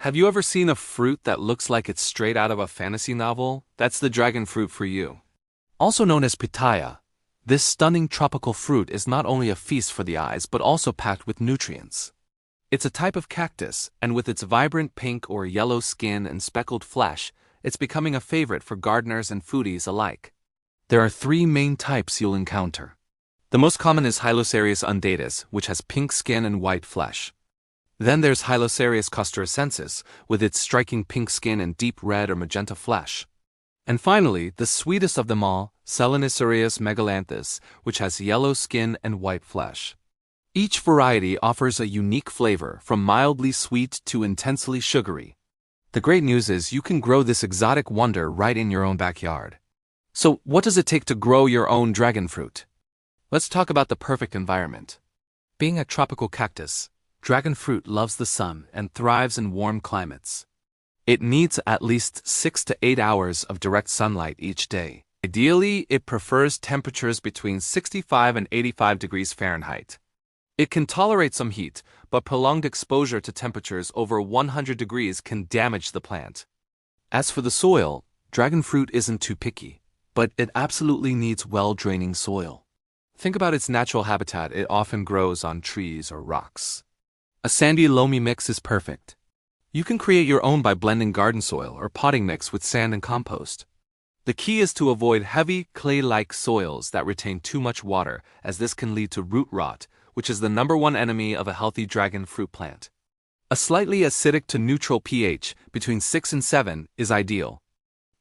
Have you ever seen a fruit that looks like it's straight out of a fantasy novel? That's the dragon fruit for you. Also known as pitaya, this stunning tropical fruit is not only a feast for the eyes but also packed with nutrients. It's a type of cactus, and with its vibrant pink or yellow skin and speckled flesh, it's becoming a favorite for gardeners and foodies alike. There are three main types you'll encounter. The most common is Hylocereus undatus, which has pink skin and white flesh. Then there's Hylocereus castorosensis, with its striking pink skin and deep red or magenta flesh. And finally, the sweetest of them all, Selenicereus megalanthus, which has yellow skin and white flesh. Each variety offers a unique flavor, from mildly sweet to intensely sugary. The great news is you can grow this exotic wonder right in your own backyard. So, what does it take to grow your own dragon fruit? Let's talk about the perfect environment. Being a tropical cactus, dragon fruit loves the sun and thrives in warm climates. It needs at least 6 to 8 hours of direct sunlight each day. Ideally, it prefers temperatures between 65 and 85 degrees Fahrenheit. It can tolerate some heat, but prolonged exposure to temperatures over 100 degrees can damage the plant. As for the soil, dragon fruit isn't too picky, but it absolutely needs well-draining soil. Think about its natural habitat. It often grows on trees or rocks. A sandy, loamy mix is perfect. You can create your own by blending garden soil or potting mix with sand and compost. The key is to avoid heavy, clay-like soils that retain too much water, as this can lead to root rot, which is the #1 enemy of a healthy dragon fruit plant. A slightly acidic to neutral pH, between 6 and 7, is ideal.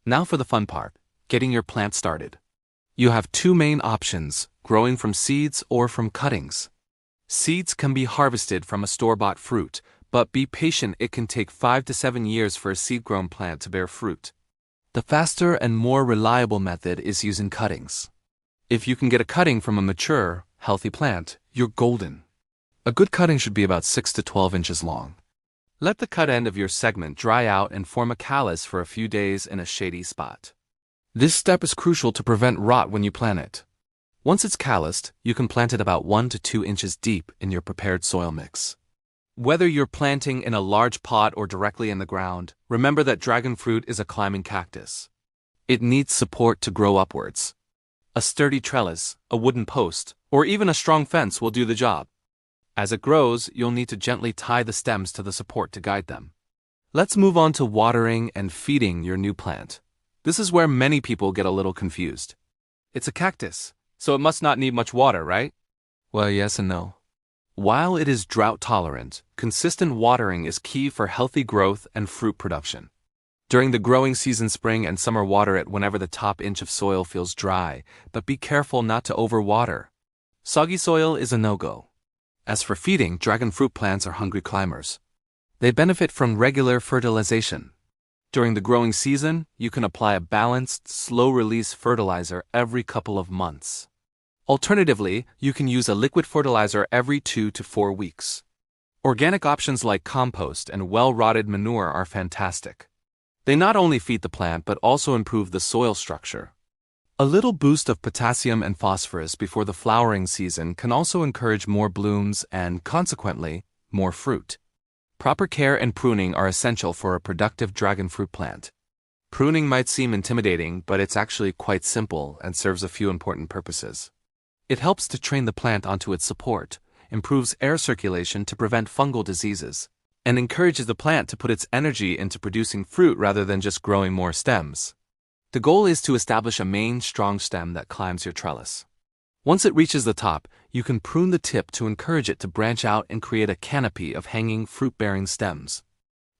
Now for the fun part, getting your plant started. You have two main options, growing from seeds or from cuttings. Seeds can be harvested from a store-bought fruit, but be patient. It can take 5 to 7 years for a seed-grown plant to bear fruit. The faster and more reliable method is using cuttings. If you can get a cutting from a mature, healthy plant, you're golden. A good cutting should be about 6 to 12 inches long. Let the cut end of your segment dry out and form a callus for a few days in a shady spot. This step is crucial to prevent rot when you plant it. Once it's calloused, you can plant it about 1 to 2 inches deep in your prepared soil mix. Whether you're planting in a large pot or directly in the ground, remember that dragon fruit is a climbing cactus. It needs support to grow upwards. A sturdy trellis, a wooden post, or even a strong fence will do the job. As it grows, you'll need to gently tie the stems to the support to guide them. Let's move on to watering and feeding your new plant. This is where many people get a little confused. It's a cactus, so it must not need much water, right? Well, yes and no. While it is drought tolerant, consistent watering is key for healthy growth and fruit production. During the growing season, spring and summer, water it whenever the top inch of soil feels dry, but be careful not to overwater. Soggy soil is a no-go. As for feeding, dragon fruit plants are hungry climbers. They benefit from regular fertilization. During the growing season, you can apply a balanced, slow-release fertilizer every couple of months. Alternatively, you can use a liquid fertilizer every 2 to 4 weeks. Organic options like compost and well-rotted manure are fantastic. They not only feed the plant but also improve the soil structure. A little boost of potassium and phosphorus before the flowering season can also encourage more blooms and, consequently, more fruit. Proper care and pruning are essential for a productive dragon fruit plant. Pruning might seem intimidating, but it's actually quite simple and serves a few important purposes. It helps to train the plant onto its support, improves air circulation to prevent fungal diseases, and encourages the plant to put its energy into producing fruit rather than just growing more stems. The goal is to establish a main, strong stem that climbs your trellis. Once it reaches the top, you can prune the tip to encourage it to branch out and create a canopy of hanging fruit-bearing stems.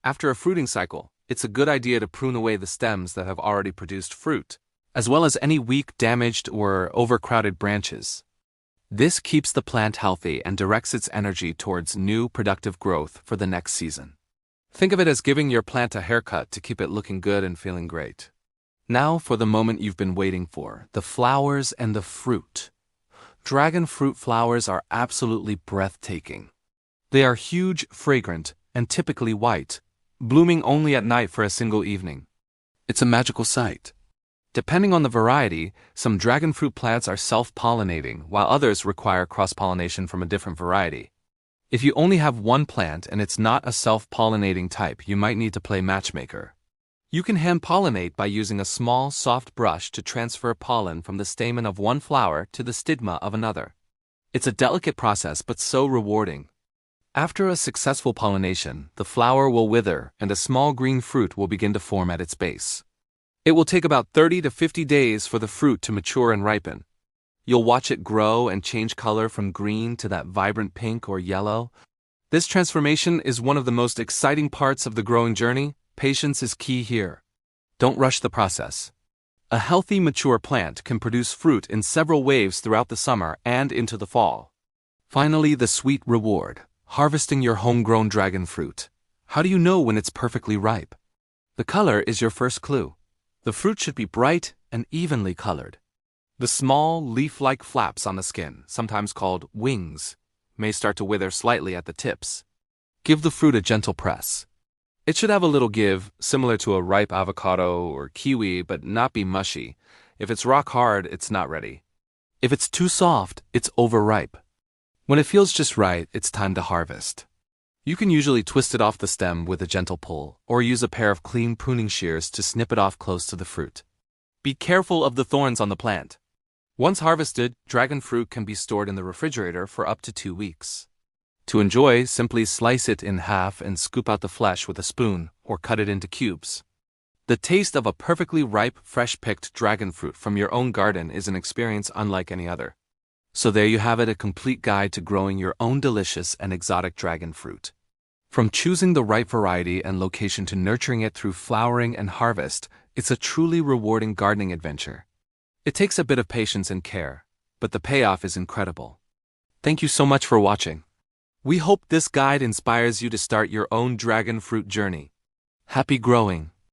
After a fruiting cycle, it's a good idea to prune away the stems that have already produced fruit, as well as any weak, damaged, or overcrowded branches. This keeps the plant healthy and directs its energy towards new, productive growth for the next season. Think of it as giving your plant a haircut to keep it looking good and feeling great. Now for the moment you've been waiting for, the flowers and the fruit. Dragon fruit flowers are absolutely breathtaking. They are huge, fragrant, and typically white, blooming only at night for a single evening. It's a magical sight. Depending on the variety, some dragon fruit plants are self-pollinating, while others require cross-pollination from a different variety. If you only have one plant and it's not a self-pollinating type, you might need to play matchmaker. You can hand-pollinate by using a small, soft brush to transfer pollen from the stamen of one flower to the stigma of another. It's a delicate process but so rewarding. After a successful pollination, the flower will wither and a small green fruit will begin to form at its base. It will take about 30 to 50 days for the fruit to mature and ripen. You'll watch it grow and change color from green to that vibrant pink or yellow. This transformation is one of the most exciting parts of the growing journey. Patience is key here. Don't rush the process. A healthy, mature plant can produce fruit in several waves throughout the summer and into the fall. Finally, the sweet reward: harvesting your homegrown dragon fruit. How do you know when it's perfectly ripe? The color is your first clue. The fruit should be bright and evenly colored. The small, leaf-like flaps on the skin, sometimes called wings, may start to wither slightly at the tips. Give the fruit a gentle press. It should have a little give, similar to a ripe avocado or kiwi, but not be mushy. If it's rock hard, it's not ready. If it's too soft, it's overripe. When it feels just right, it's time to harvest. You can usually twist it off the stem with a gentle pull, or use a pair of clean pruning shears to snip it off close to the fruit. Be careful of the thorns on the plant. Once harvested, dragon fruit can be stored in the refrigerator for up to 2 weeks. To enjoy, simply slice it in half and scoop out the flesh with a spoon, or cut it into cubes. The taste of a perfectly ripe, fresh-picked dragon fruit from your own garden is an experience unlike any other. So there you have it, a complete guide to growing your own delicious and exotic dragon fruit. From choosing the right variety and location to nurturing it through flowering and harvest, it's a truly rewarding gardening adventure. It takes a bit of patience and care, but the payoff is incredible. Thank you so much for watching. We hope this guide inspires you to start your own dragon fruit journey. Happy growing!